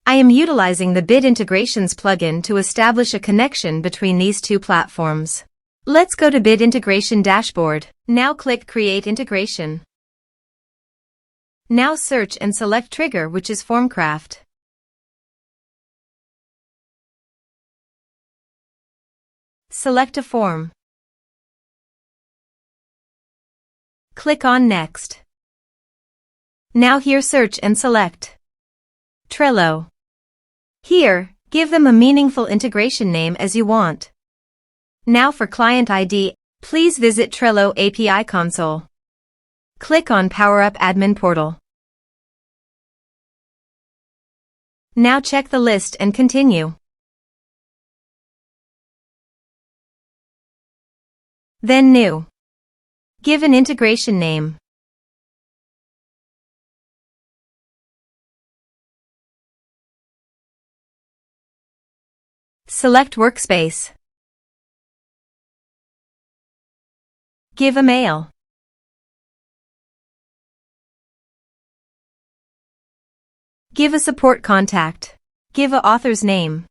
I am utilizing the Bit Integrations plugin to establish a connection between these two platforms. Let's go to Bit Integration Dashboard. Now click Create Integration. Now search and select trigger, which is FormCraft. Select a form. Click on Next. Now here search and select Trello. Here, give them a meaningful integration name as you want. Now for client ID, please visit Trello API console. Click on Power Up Admin Portal. Now check the list and continue. Then New. Give an integration name. Select Workspace. Give a mail. Give a support contact. Give a author's name.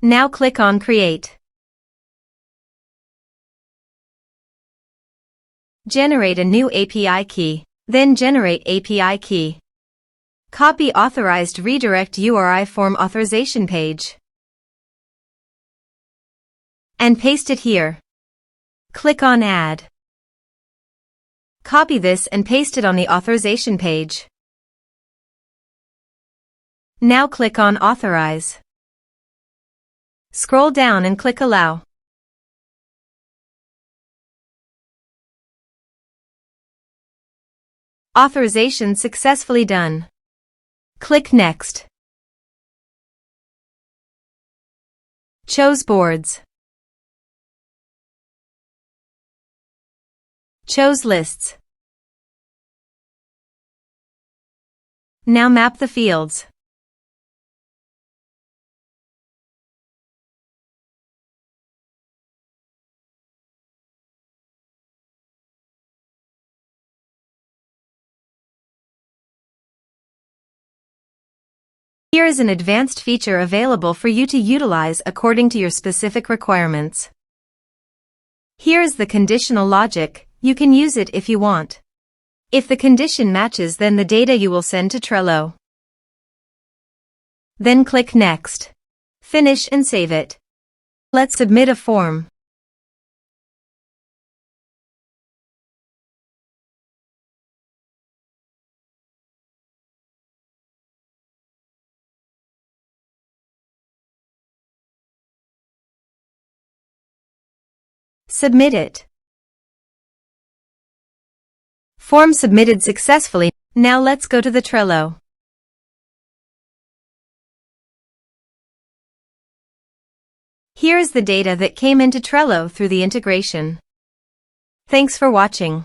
Now click on Create. Generate a new API key, then generate API key. Copy authorized redirect URI form authorization page. And paste it here. Click on Add. Copy this and paste it on the authorization page. Now click on Authorize. Scroll down and click Allow. Authorization successfully done. Click Next. Choose Boards. Choose Lists. Now map the fields. Here is an advanced feature available for you to utilize according to your specific requirements. Here is the conditional logic. You can use it if you want. If the condition matches, then the data you will send to Trello. Then click Next. Finish and save it. Let's submit a form. Submit it. Form submitted successfully. Now let's go to the Trello. Here is the data that came into Trello through the integration. Thanks for watching.